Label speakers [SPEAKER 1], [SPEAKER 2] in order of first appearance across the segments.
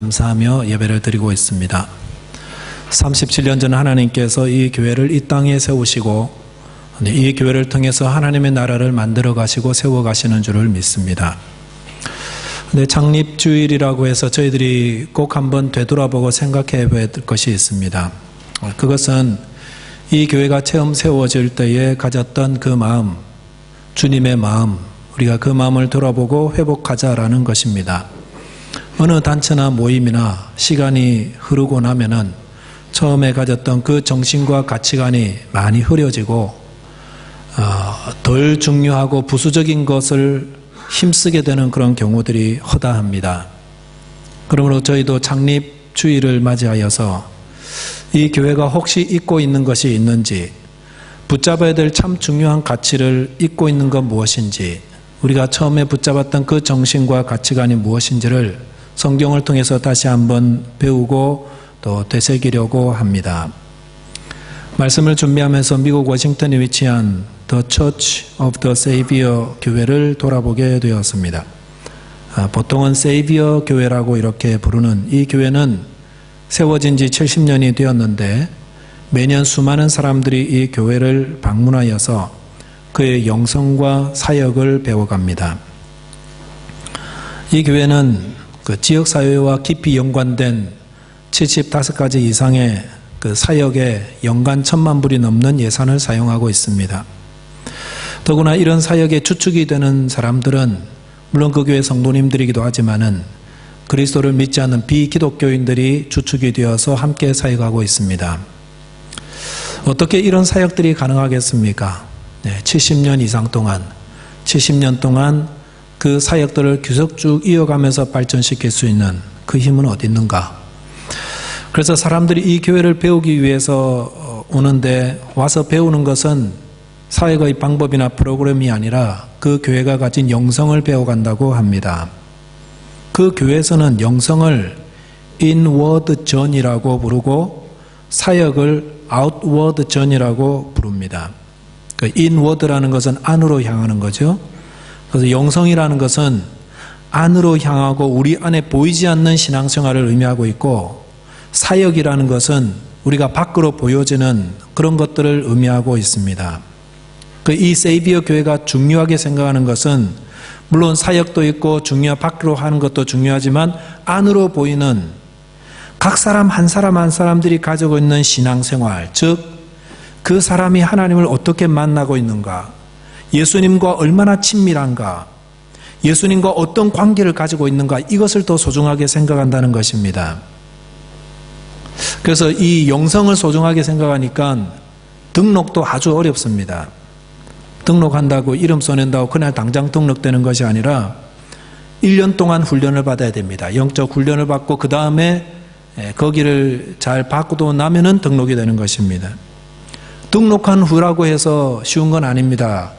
[SPEAKER 1] 감사하며 예배를 드리고 있습니다. 37년 전 하나님께서 이 교회를 이 땅에 세우시고 이 교회를 통해서 하나님의 나라를 만들어 가시고 세워 가시는 줄을 믿습니다. 근데 창립주일이라고 해서 저희들이 꼭 한번 되돌아보고 생각해 볼 것이 있습니다. 그것은 이 교회가 처음 세워질 때에 가졌던 그 마음, 주님의 마음, 우리가 그 마음을 돌아보고 회복하자라는 것입니다. 어느 단체나 모임이나 시간이 흐르고 나면은 처음에 가졌던 그 정신과 가치관이 많이 흐려지고 덜 중요하고 부수적인 것을 힘쓰게 되는 그런 경우들이 허다합니다. 그러므로 저희도 창립주일을 맞이하여서 이 교회가 혹시 잊고 있는 것이 있는지, 붙잡아야 될 참 중요한 가치를 잊고 있는 건 무엇인지, 우리가 처음에 붙잡았던 그 정신과 가치관이 무엇인지를 성경을 통해서 다시 한번 배우고 또 되새기려고 합니다. 말씀을 준비하면서 미국 워싱턴에 위치한 The Church of the Savior 교회를 돌아보게 되었습니다. 보통은 Savior 교회라고 이렇게 부르는 이 교회는 세워진 지 70년이 되었는데 매년 수많은 사람들이 이 교회를 방문하여서 그의 영성과 사역을 배워갑니다. 이 교회는 그 지역사회와 깊이 연관된 75가지 이상의 그 사역에 연간 1,000만 불이 넘는 예산을 사용하고 있습니다. 더구나 이런 사역에 주축이 되는 사람들은 물론 그 교회 성도님들이기도 하지만은 그리스도를 믿지 않는 비기독교인들이 주축이 되어서 함께 사역하고 있습니다. 어떻게 이런 사역들이 가능하겠습니까? 70년 이상 동안, 70년 동안 그 사역들을 계속 쭉 이어가면서 발전시킬 수 있는 그 힘은 어디 있는가? 그래서 사람들이 이 교회를 배우기 위해서 오는데, 와서 배우는 것은 사역의 방법이나 프로그램이 아니라 그 교회가 가진 영성을 배워간다고 합니다. 그 교회에서는 영성을 inward journey라고 부르고 사역을 outward journey라고 부릅니다. 그 inward라는 것은 안으로 향하는 거죠. 그래서 영성이라는 것은 안으로 향하고 우리 안에 보이지 않는 신앙생활을 의미하고 있고, 사역이라는 것은 우리가 밖으로 보여지는 그런 것들을 의미하고 있습니다. 이 세이비어 교회가 중요하게 생각하는 것은 물론 사역도 있고 밖으로 하는 것도 중요하지만 안으로 보이는 각 사람 한 사람 한 사람들이 가지고 있는 신앙생활, 즉 그 사람이 하나님을 어떻게 만나고 있는가, 예수님과 얼마나 친밀한가, 예수님과 어떤 관계를 가지고 있는가, 이것을 더 소중하게 생각한다는 것입니다. 그래서 이 영성을 소중하게 생각하니까 등록도 아주 어렵습니다. 등록한다고 이름 써낸다고 그날 당장 등록되는 것이 아니라 1년 동안 훈련을 받아야 됩니다. 영적 훈련을 받고 그 다음에 거기를 잘 받고 나면은 등록이 되는 것입니다. 등록한 후라고 해서 쉬운 건 아닙니다.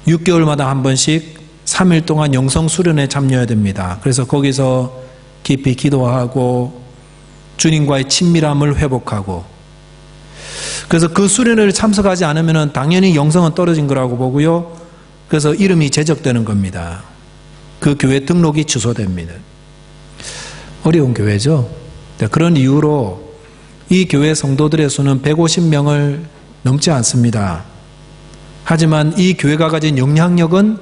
[SPEAKER 1] 6개월마다 한 번씩 3일 동안 영성 수련에 참여해야 됩니다. 그래서 거기서 깊이 기도하고 주님과의 친밀함을 회복하고, 그래서 그 수련을 참석하지 않으면 당연히 영성은 떨어진 거라고 보고요. 그래서 이름이 제적되는 겁니다. 그 교회 등록이 취소됩니다. 어려운 교회죠. 그런 이유로 이 교회 성도들의 수는 150명을 넘지 않습니다. 하지만 이 교회가 가진 영향력은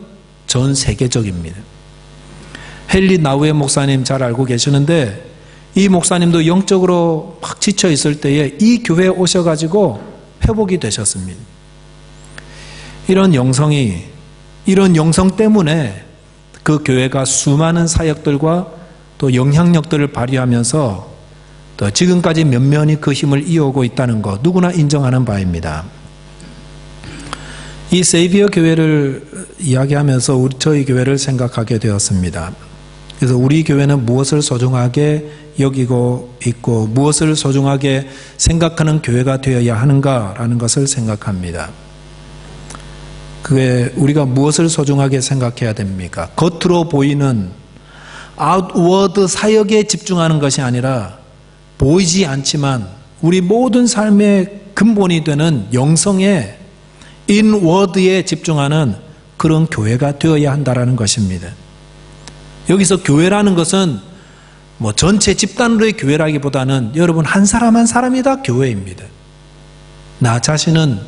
[SPEAKER 1] 전 세계적입니다. 헨리 나우에 목사님 잘 알고 계시는데, 이 목사님도 영적으로 막 지쳐 있을 때에 이 교회에 오셔가지고 회복이 되셨습니다. 이런 영성 때문에 그 교회가 수많은 사역들과 또 영향력들을 발휘하면서 또 지금까지 면면히 그 힘을 이어오고 있다는 것, 누구나 인정하는 바입니다. 이 세이비어 교회를 이야기하면서 저희 교회를 생각하게 되었습니다. 그래서 우리 교회는 무엇을 소중하게 여기고 있고 무엇을 소중하게 생각하는 교회가 되어야 하는가라는 것을 생각합니다. 그게 우리가 무엇을 소중하게 생각해야 됩니까? 겉으로 보이는 아웃워드 사역에 집중하는 것이 아니라 보이지 않지만 우리 모든 삶의 근본이 되는 영성의 인워드에 집중하는 그런 교회가 되어야 한다는 것입니다. 여기서 교회라는 것은 전체 집단으로의 교회라기보다는 여러분 한 사람 한 사람이 다 교회입니다. 나 자신은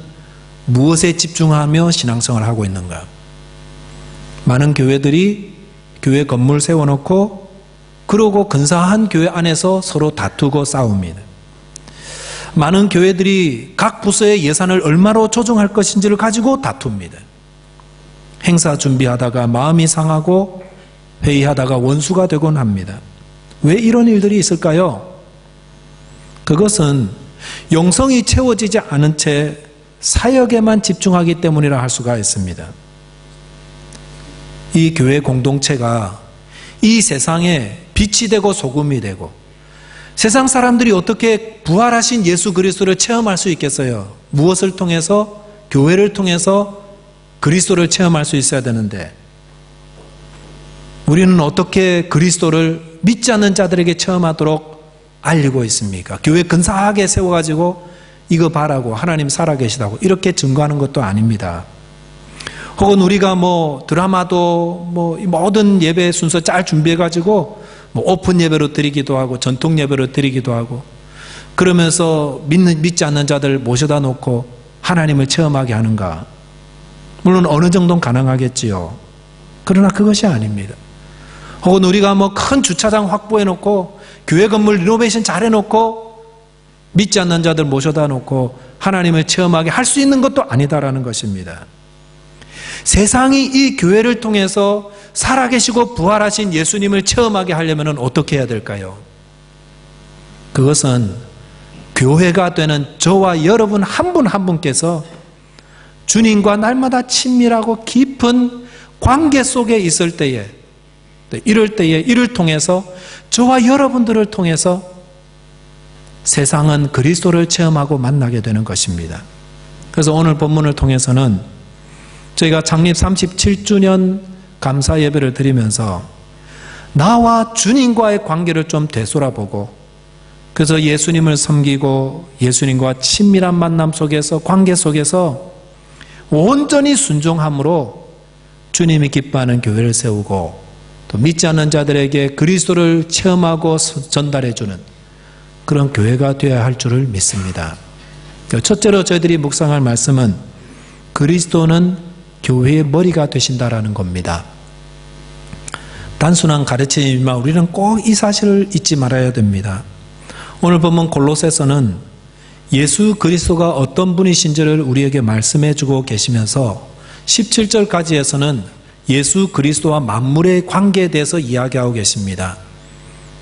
[SPEAKER 1] 무엇에 집중하며 신앙생활을 하고 있는가? 많은 교회들이 교회 건물 세워놓고 그러고 근사한 교회 안에서 서로 다투고 싸웁니다. 많은 교회들이 각 부서의 예산을 얼마로 조정할 것인지를 가지고 다툽니다. 행사 준비하다가 마음이 상하고 회의하다가 원수가 되곤 합니다. 왜 이런 일들이 있을까요? 그것은 영성이 채워지지 않은 채 사역에만 집중하기 때문이라 할 수가 있습니다. 이 교회 공동체가 이 세상에 빛이 되고 소금이 되고 세상 사람들이 어떻게 부활하신 예수 그리스도를 체험할 수 있겠어요? 무엇을 통해서? 교회를 통해서 그리스도를 체험할 수 있어야 되는데 우리는 어떻게 그리스도를 믿지 않는 자들에게 체험하도록 알리고 있습니까? 교회 근사하게 세워가지고 이거 봐라고 하나님 살아계시다고 이렇게 증거하는 것도 아닙니다. 혹은 우리가 드라마도 모든 예배 순서 잘 준비해가지고 오픈 예배로 드리기도 하고 전통 예배로 드리기도 하고 그러면서 믿지 않는 자들 모셔다 놓고 하나님을 체험하게 하는가? 물론 어느 정도는 가능하겠지요. 그러나 그것이 아닙니다. 혹은 우리가 큰 주차장 확보해 놓고 교회 건물 리노베이션 잘 해놓고 믿지 않는 자들 모셔다 놓고 하나님을 체험하게 할 수 있는 것도 아니다라는 것입니다. 세상이 이 교회를 통해서 살아계시고 부활하신 예수님을 체험하게 하려면 어떻게 해야 될까요? 그것은 교회가 되는 저와 여러분 한 분 한 분께서 주님과 날마다 친밀하고 깊은 관계 속에 있을 때에 이럴 때에 이를 통해서 저와 여러분들을 통해서 세상은 그리스도를 체험하고 만나게 되는 것입니다. 그래서 오늘 본문을 통해서는 저희가 창립 37주년 감사 예배를 드리면서 나와 주님과의 관계를 좀 되돌아보고 그래서 예수님을 섬기고 예수님과 친밀한 만남 속에서 관계 속에서 온전히 순종함으로 주님이 기뻐하는 교회를 세우고 또 믿지 않는 자들에게 그리스도를 체험하고 전달해주는 그런 교회가 되어야 할 줄을 믿습니다. 첫째로 저희들이 묵상할 말씀은 그리스도는 교회의 머리가 되신다라는 겁니다. 단순한 가르침이지만 우리는 꼭 이 사실을 잊지 말아야 됩니다. 오늘 본문 골로새서는 예수 그리스도가 어떤 분이신지를 우리에게 말씀해 주고 계시면서 17절까지에서는 예수 그리스도와 만물의 관계에 대해서 이야기하고 계십니다.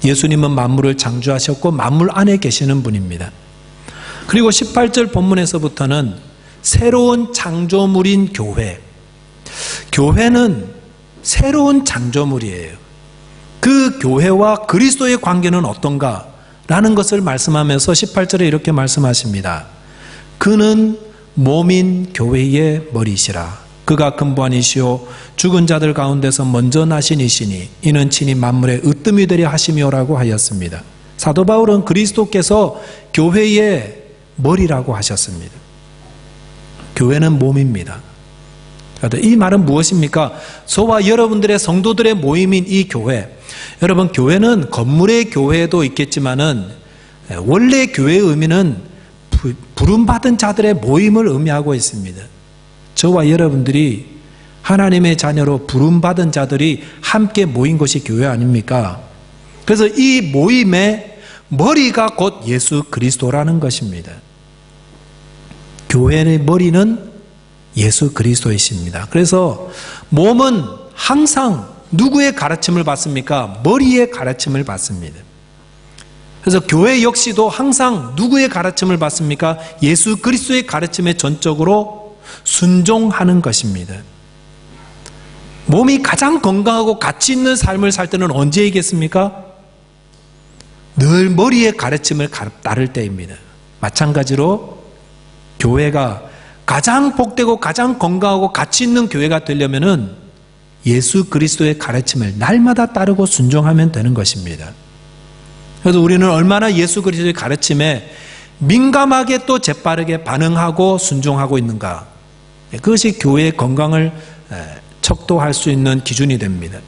[SPEAKER 1] 예수님은 만물을 창조하셨고 만물 안에 계시는 분입니다. 그리고 18절 본문에서부터는 새로운 창조물인 교회. 교회는 새로운 창조물이에요. 그 교회와 그리스도의 관계는 어떤가? 라는 것을 말씀하면서 18절에 이렇게 말씀하십니다. 그는 몸인 교회의 머리시라. 그가 근본이시오 죽은 자들 가운데서 먼저 나신 이시니 이는 친히 만물의 으뜸이 되려 하심이오라고 하였습니다. 사도 바울은 그리스도께서 교회의 머리라고 하셨습니다. 교회는 몸입니다. 이 말은 무엇입니까? 저와 여러분들의 성도들의 모임인 이 교회, 여러분 교회는 건물의 교회도 있겠지만은 원래 교회의 의미는 부름받은 자들의 모임을 의미하고 있습니다. 저와 여러분들이 하나님의 자녀로 부름받은 자들이 함께 모인 것이 교회 아닙니까? 그래서 이 모임의 머리가 곧 예수 그리스도라는 것입니다. 교회의 머리는 예수 그리스도이십니다. 그래서 몸은 항상 누구의 가르침을 받습니까? 머리의 가르침을 받습니다. 그래서 교회 역시도 항상 누구의 가르침을 받습니까? 예수 그리스도의 가르침에 전적으로 순종하는 것입니다. 몸이 가장 건강하고 가치 있는 삶을 살 때는 언제이겠습니까? 늘 머리의 가르침을 따를 때입니다. 마찬가지로 교회가 가장 복되고 가장 건강하고 가치 있는 교회가 되려면은 예수 그리스도의 가르침을 날마다 따르고 순종하면 되는 것입니다. 그래서 우리는 얼마나 예수 그리스도의 가르침에 민감하게 또 재빠르게 반응하고 순종하고 있는가, 그것이 교회의 건강을 척도할 수 있는 기준이 됩니다.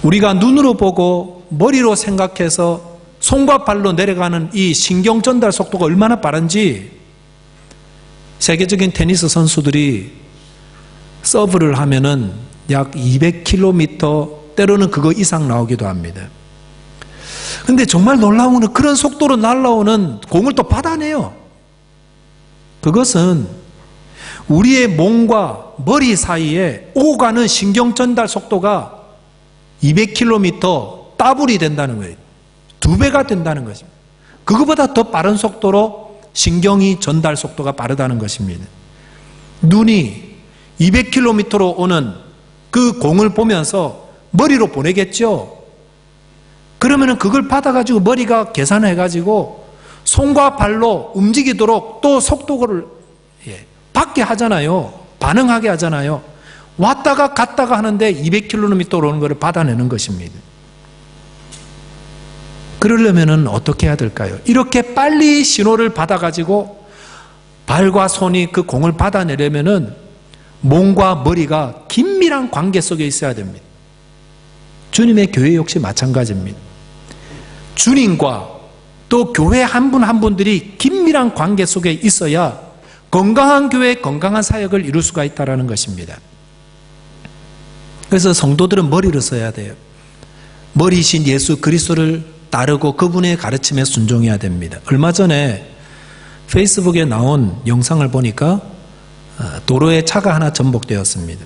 [SPEAKER 1] 우리가 눈으로 보고 머리로 생각해서 손과 발로 내려가는 이 신경 전달 속도가 얼마나 빠른지 세계적인 테니스 선수들이 서브를 하면은 약 200km, 때로는 그거 이상 나오기도 합니다. 근데 정말 놀라운 건 그런 속도로 날아오는 공을 또 받아내요. 그것은 우리의 몸과 머리 사이에 오가는 신경 전달 속도가 200km 더블이 된다는 거예요. 2배가 된다는 것입니다. 그거보다 더 빠른 속도로 신경이 전달 속도가 빠르다는 것입니다. 눈이 200km로 오는 그 공을 보면서 머리로 보내겠죠. 그러면은 그걸 받아가지고 머리가 계산해가지고 손과 발로 움직이도록 또 속도를 받게 하잖아요. 반응하게 하잖아요. 왔다가 갔다가 하는데 200km로 오는 것을 받아내는 것입니다. 그러려면은 어떻게 해야 될까요? 이렇게 빨리 신호를 받아가지고 발과 손이 그 공을 받아내려면은 몸과 머리가 긴밀한 관계 속에 있어야 됩니다. 주님의 교회 역시 마찬가지입니다. 주님과 또 교회 한 분 한 분들이 긴밀한 관계 속에 있어야 건강한 교회, 건강한 사역을 이룰 수가 있다는 것입니다. 그래서 성도들은 머리를 써야 돼요. 머리이신 예수 그리스도를 따르고 그분의 가르침에 순종해야 됩니다. 얼마 전에 페이스북에 나온 영상을 보니까 도로에 차가 하나 전복되었습니다.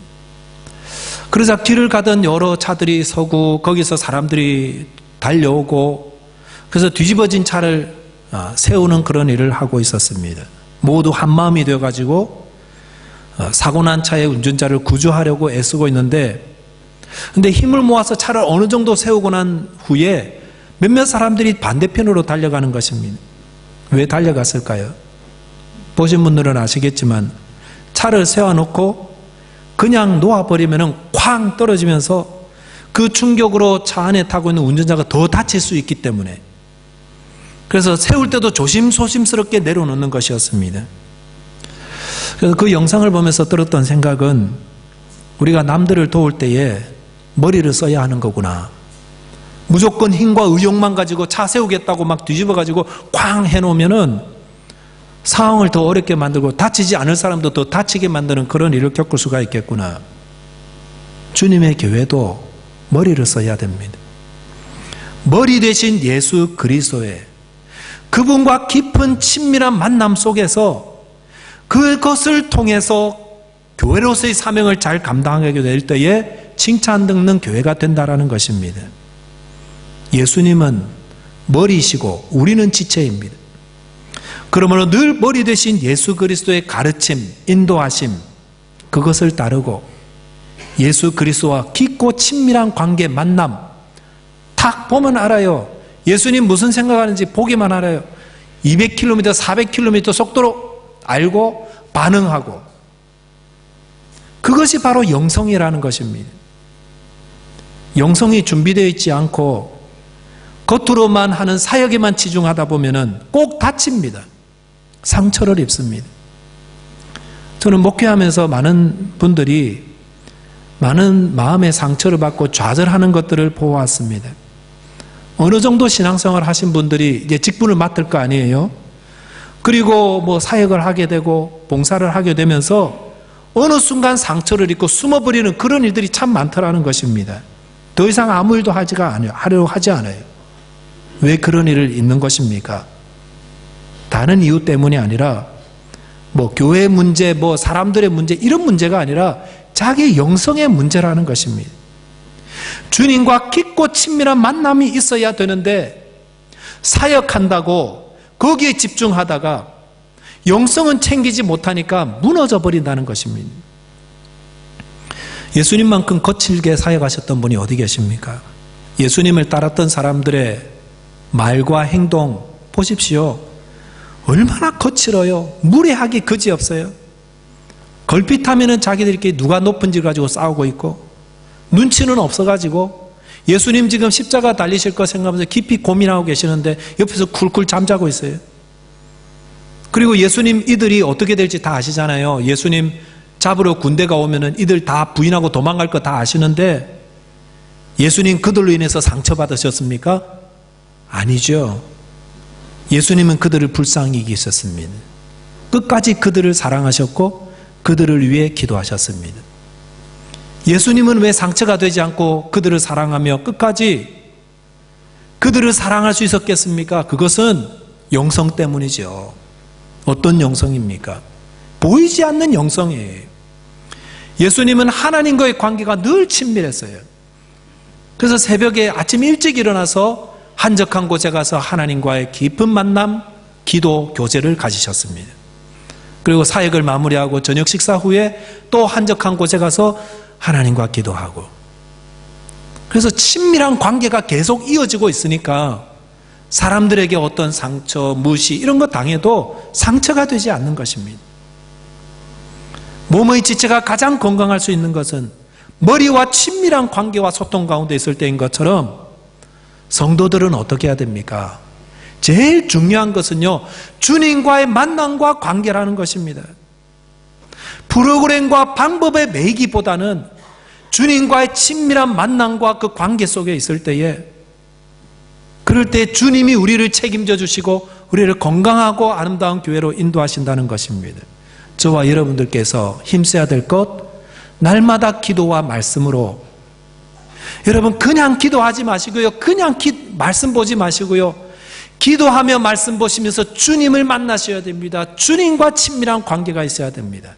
[SPEAKER 1] 그러자 길을 가던 여러 차들이 서고 거기서 사람들이 달려오고 그래서 뒤집어진 차를 세우는 그런 일을 하고 있었습니다. 모두 한마음이 되어가지고 사고 난 차의 운전자를 구조하려고 애쓰고 있는데 근데 힘을 모아서 차를 어느 정도 세우고 난 후에 몇몇 사람들이 반대편으로 달려가는 것입니다. 왜 달려갔을까요? 보신 분들은 아시겠지만 차를 세워놓고 그냥 놓아버리면 쾅 떨어지면서 그 충격으로 차 안에 타고 있는 운전자가 더 다칠 수 있기 때문에 그래서 세울 때도 조심스럽게 내려놓는 것이었습니다. 그래서 그 영상을 보면서 들었던 생각은 우리가 남들을 도울 때에 머리를 써야 하는 거구나. 무조건 힘과 의욕만 가지고 차 세우겠다고 막 뒤집어가지고 쾅 해놓으면은 상황을 더 어렵게 만들고 다치지 않을 사람도 더 다치게 만드는 그런 일을 겪을 수가 있겠구나. 주님의 교회도 머리를 써야 됩니다. 머리 되신 예수 그리스도의 그분과 깊은 친밀한 만남 속에서 그것을 통해서 교회로서의 사명을 잘 감당하게 될 때에 칭찬 듣는 교회가 된다는 것입니다. 예수님은 머리이시고 우리는 지체입니다. 그러므로 늘 머리 되신 예수 그리스도의 가르침, 인도하심 그것을 따르고 예수 그리스도와 깊고 친밀한 관계, 만남 탁 보면 알아요. 예수님 무슨 생각하는지 보기만 알아요. 200km, 400km 속도로 알고 반응하고 그것이 바로 영성이라는 것입니다. 영성이 준비되어 있지 않고 겉으로만 하는 사역에만 치중하다 보면은 꼭 다칩니다. 상처를 입습니다. 저는 목회하면서 많은 분들이 많은 마음의 상처를 받고 좌절하는 것들을 보아왔습니다. 어느 정도 신앙생활 하신 분들이 이제 직분을 맡을 거 아니에요? 그리고 뭐 사역을 하게 되고 봉사를 하게 되면서 어느 순간 상처를 입고 숨어버리는 그런 일들이 참 많더라는 것입니다. 더 이상 아무 일도 하려고 하지 않아요. 왜 그런 일을 잊는 것입니까? 다른 이유 때문이 아니라 뭐 교회 문제, 뭐 사람들의 문제 이런 문제가 아니라 자기 영성의 문제라는 것입니다. 주님과 깊고 친밀한 만남이 있어야 되는데 사역한다고 거기에 집중하다가 영성은 챙기지 못하니까 무너져 버린다는 것입니다. 예수님만큼 거칠게 사역하셨던 분이 어디 계십니까? 예수님을 따랐던 사람들의 말과 행동 보십시오. 얼마나 거칠어요. 무례하기 그지없어요. 걸핏하면은 자기들끼리 누가 높은지 가지고 싸우고 있고 눈치는 없어가지고 예수님 지금 십자가 달리실 거 생각하면서 깊이 고민하고 계시는데 옆에서 쿨쿨 잠자고 있어요. 그리고 예수님 이들이 어떻게 될지 다 아시잖아요. 예수님 잡으러 군대가 오면은 이들 다 부인하고 도망갈 거 다 아시는데 예수님 그들로 인해서 상처받으셨습니까? 아니죠. 예수님은 그들을 불쌍히 여기셨습니다. 끝까지 그들을 사랑하셨고 그들을 위해 기도하셨습니다. 예수님은 왜 상처가 되지 않고 그들을 사랑하며 끝까지 그들을 사랑할 수 있었겠습니까? 그것은 영성 때문이죠. 어떤 영성입니까? 보이지 않는 영성이에요. 예수님은 하나님과의 관계가 늘 친밀했어요. 그래서 새벽에 아침 일찍 일어나서 한적한 곳에 가서 하나님과의 깊은 만남, 기도, 교제를 가지셨습니다. 그리고 사역을 마무리하고 저녁 식사 후에 또 한적한 곳에 가서 하나님과 기도하고, 그래서 친밀한 관계가 계속 이어지고 있으니까 사람들에게 어떤 상처, 무시 이런 거 당해도 상처가 되지 않는 것입니다. 몸의 지체가 가장 건강할 수 있는 것은 머리와 친밀한 관계와 소통 가운데 있을 때인 것처럼 성도들은 어떻게 해야 됩니까? 제일 중요한 것은요, 주님과의 만남과 관계라는 것입니다. 프로그램과 방법에 매이기보다는 주님과의 친밀한 만남과 그 관계 속에 있을 때에, 그럴 때 주님이 우리를 책임져 주시고 우리를 건강하고 아름다운 교회로 인도하신다는 것입니다. 저와 여러분들께서 힘써야 될 것, 날마다 기도와 말씀으로, 여러분 그냥 기도하지 마시고요, 그냥 말씀 보지 마시고요, 기도하며 말씀 보시면서 주님을 만나셔야 됩니다. 주님과 친밀한 관계가 있어야 됩니다.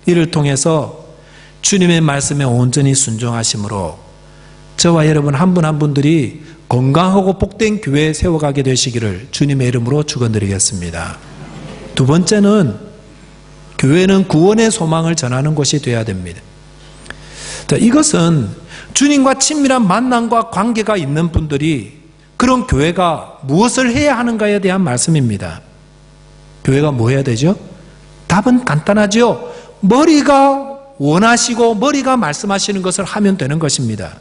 [SPEAKER 1] 이를 통해서 주님의 말씀에 온전히 순종하심으로 저와 여러분 한 분 한 분들이 건강하고 복된 교회에 세워가게 되시기를 주님의 이름으로 축원드리겠습니다. 두 번째는, 교회는 구원의 소망을 전하는 곳이 되어야 됩니다. 이것은 주님과 친밀한 만남과 관계가 있는 분들이, 그런 교회가 무엇을 해야 하는가에 대한 말씀입니다. 교회가 뭐 해야 되죠? 답은 간단하죠. 머리가 원하시고 머리가 말씀하시는 것을 하면 되는 것입니다.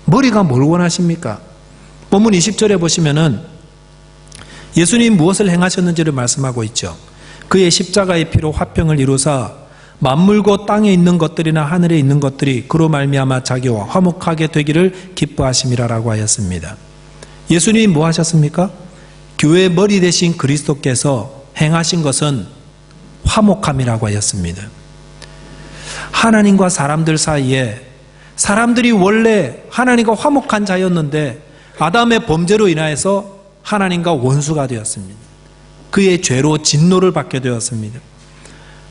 [SPEAKER 1] 머리가 뭘 원하십니까? 본문 20절에 보시면은 예수님 무엇을 행하셨는지를 말씀하고 있죠. 그의 십자가의 피로 화평을 이루사 만물고 땅에 있는 것들이나 하늘에 있는 것들이 그로 말미암아 자기와 화목하게 되기를 기뻐하심이라라고 하였습니다. 예수님이 뭐 하셨습니까? 교회의 머리 대신 그리스도께서 행하신 것은 화목함이라고 하였습니다. 하나님과 사람들 사이에, 사람들이 원래 하나님과 화목한 자였는데 아담의 범죄로 인하여서 하나님과 원수가 되었습니다. 그의 죄로 진노를 받게 되었습니다.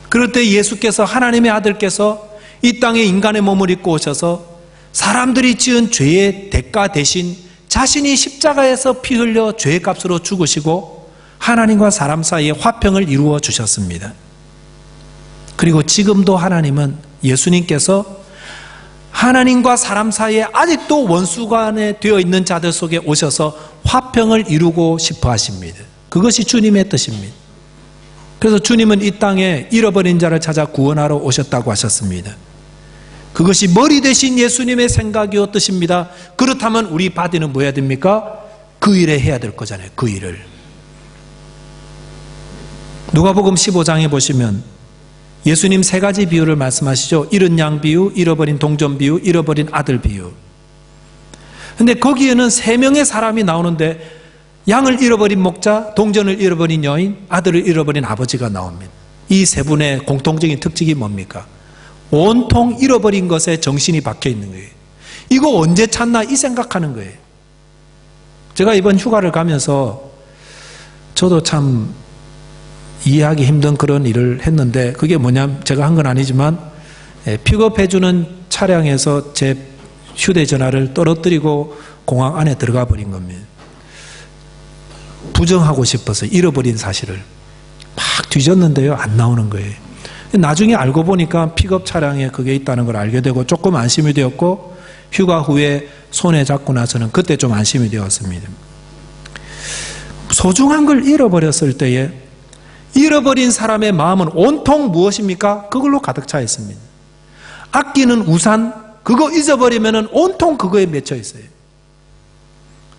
[SPEAKER 1] 그럴 때 예수께서, 하나님의 아들께서 이 땅에 인간의 몸을 입고 오셔서 사람들이 지은 죄의 대가 대신 자신이 십자가에서 피 흘려 죄의 값으로 죽으시고 하나님과 사람 사이에 화평을 이루어 주셨습니다. 그리고 지금도 하나님은, 예수님께서 하나님과 사람 사이에 아직도 원수간에 되어 있는 자들 속에 오셔서 화평을 이루고 싶어 하십니다. 그것이 주님의 뜻입니다. 그래서 주님은 이 땅에 잃어버린 자를 찾아 구원하러 오셨다고 하셨습니다. 그것이 머리 대신 예수님의 생각이요 뜻입니다. 그렇다면 우리 바디는 뭐 해야 됩니까? 그 일에 해야 될 거잖아요. 그 일을. 누가복음 15장에 보시면 예수님 세 가지 비유를 말씀하시죠. 잃은 양 비유, 잃어버린 동전 비유, 잃어버린 아들 비유. 근데 거기에는 세 명의 사람이 나오는데 양을 잃어버린 목자, 동전을 잃어버린 여인, 아들을 잃어버린 아버지가 나옵니다. 이 세 분의 공통적인 특징이 뭡니까? 온통 잃어버린 것에 정신이 박혀 있는 거예요. 이거 언제 찾나 이 생각하는 거예요. 제가 이번 휴가를 가면서 저도 참 이해하기 힘든 그런 일을 했는데, 그게 뭐냐면, 제가 한 건 아니지만 픽업해주는 차량에서 제 휴대전화를 떨어뜨리고 공항 안에 들어가 버린 겁니다. 부정하고 싶어서 잃어버린 사실을 막 뒤졌는데요, 안 나오는 거예요. 나중에 알고 보니까 픽업 차량에 그게 있다는 걸 알게 되고 조금 안심이 되었고, 휴가 후에 손에 잡고 나서는 그때 좀 안심이 되었습니다. 소중한 걸 잃어버렸을 때에 잃어버린 사람의 마음은 온통 무엇입니까? 그걸로 가득 차 있습니다. 아끼는 우산, 그거 잊어버리면 온통 그거에 맺혀 있어요.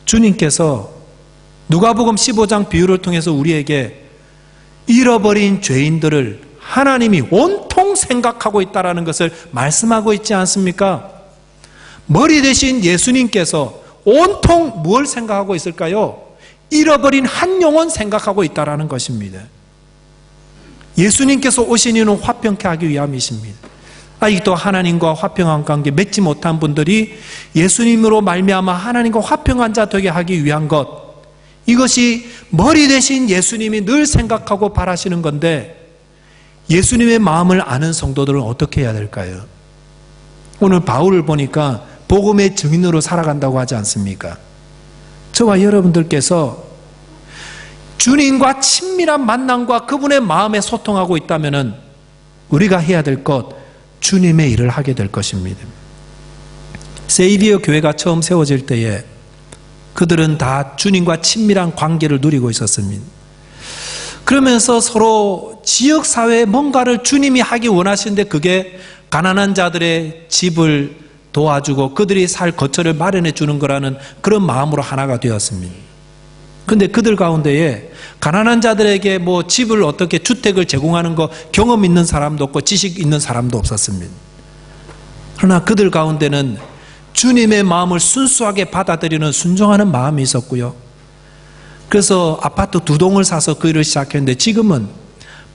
[SPEAKER 1] 주님께서 누가복음 15장 비유를 통해서 우리에게 잃어버린 죄인들을 하나님이 온통 생각하고 있다는 것을 말씀하고 있지 않습니까? 머리 대신 예수님께서 온통 뭘 생각하고 있을까요? 잃어버린 한 영혼 생각하고 있다는 것입니다. 예수님께서 오신 이유는 화평케 하기 위함이십니다. 아직도 하나님과 화평한 관계 맺지 못한 분들이 예수님으로 말미암아 하나님과 화평한 자 되게 하기 위한 것, 이것이 머리 대신 예수님이 늘 생각하고 바라시는 건데, 예수님의 마음을 아는 성도들은 어떻게 해야 될까요? 오늘 바울을 보니까 복음의 증인으로 살아간다고 하지 않습니까? 저와 여러분들께서 주님과 친밀한 만남과 그분의 마음에 소통하고 있다면 우리가 해야 될 것, 주님의 일을 하게 될 것입니다. 세이비어 교회가 처음 세워질 때에 그들은 다 주님과 친밀한 관계를 누리고 있었습니다. 그러면서 서로 지역사회에 뭔가를 주님이 하기 원하시는데, 그게 가난한 자들의 집을 도와주고 그들이 살 거처를 마련해 주는 거라는 그런 마음으로 하나가 되었습니다. 그런데 그들 가운데에 가난한 자들에게 집을 어떻게 주택을 제공하는 거 경험 있는 사람도 없고 지식 있는 사람도 없었습니다. 그러나 그들 가운데는 주님의 마음을 순수하게 받아들이는 순종하는 마음이 있었고요. 그래서 아파트 2동을 사서 그 일을 시작했는데, 지금은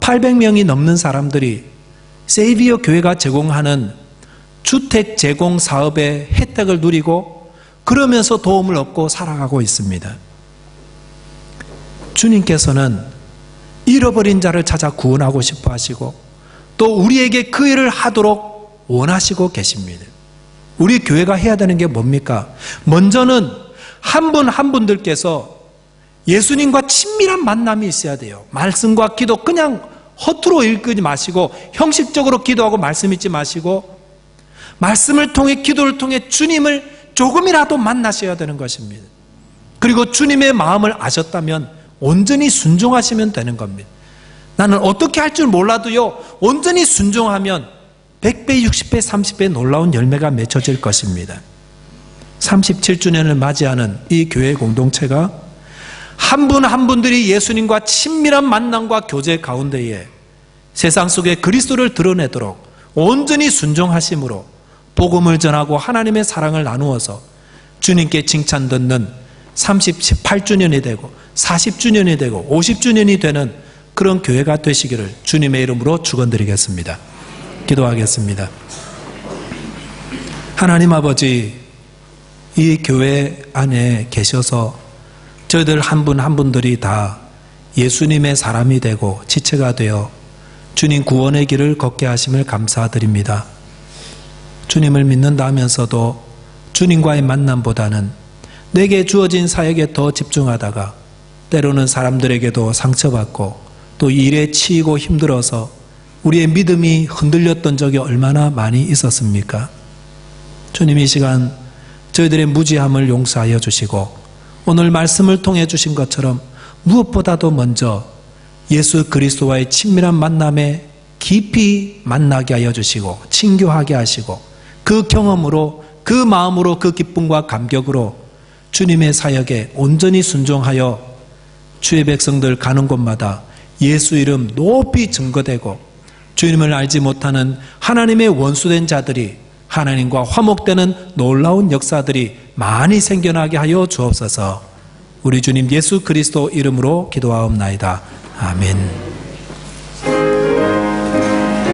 [SPEAKER 1] 800명이 넘는 사람들이 세이비어 교회가 제공하는 주택 제공 사업의 혜택을 누리고 그러면서 도움을 얻고 살아가고 있습니다. 주님께서는 잃어버린 자를 찾아 구원하고 싶어 하시고 또 우리에게 그 일을 하도록 원하시고 계십니다. 우리 교회가 해야 되는 게 뭡니까? 먼저는 한 분 한 분들께서 예수님과 친밀한 만남이 있어야 돼요. 말씀과 기도 그냥 허투루 읽지 마시고, 형식적으로 기도하고 말씀 읽지 마시고, 말씀을 통해 기도를 통해 주님을 조금이라도 만나셔야 되는 것입니다. 그리고 주님의 마음을 아셨다면 온전히 순종하시면 되는 겁니다. 나는 어떻게 할 줄 몰라도요, 온전히 순종하면 100배, 60배, 30배 놀라운 열매가 맺혀질 것입니다. 37주년을 맞이하는 이 교회 공동체가 한 분 한 분들이 예수님과 친밀한 만남과 교제 가운데에 세상 속에 그리스도를 드러내도록 온전히 순종하심으로 복음을 전하고 하나님의 사랑을 나누어서 주님께 칭찬 듣는 38주년이 되고 40주년이 되고 50주년이 되는 그런 교회가 되시기를 주님의 이름으로 축원드리겠습니다. 기도하겠습니다. 하나님 아버지, 이 교회 안에 계셔서 저희들 한 분 한 분들이 다 예수님의 사람이 되고 지체가 되어 주님 구원의 길을 걷게 하심을 감사드립니다. 주님을 믿는다 하면서도 주님과의 만남보다는 내게 주어진 사역에 더 집중하다가 때로는 사람들에게도 상처받고 또 일에 치이고 힘들어서 우리의 믿음이 흔들렸던 적이 얼마나 많이 있었습니까? 주님, 이 시간 저희들의 무지함을 용서하여 주시고 오늘 말씀을 통해 주신 것처럼 무엇보다도 먼저 예수 그리스도와의 친밀한 만남에 깊이 만나게 하여 주시고 친교하게 하시고 그 경험으로, 그 마음으로, 그 기쁨과 감격으로 주님의 사역에 온전히 순종하여 주의 백성들 가는 곳마다 예수 이름 높이 증거되고 주님을 알지 못하는 하나님의 원수된 자들이 하나님과 화목되는 놀라운 역사들이 많이 생겨나게 하여 주옵소서. 우리 주님 예수 그리스도 이름으로 기도하옵나이다. 아멘.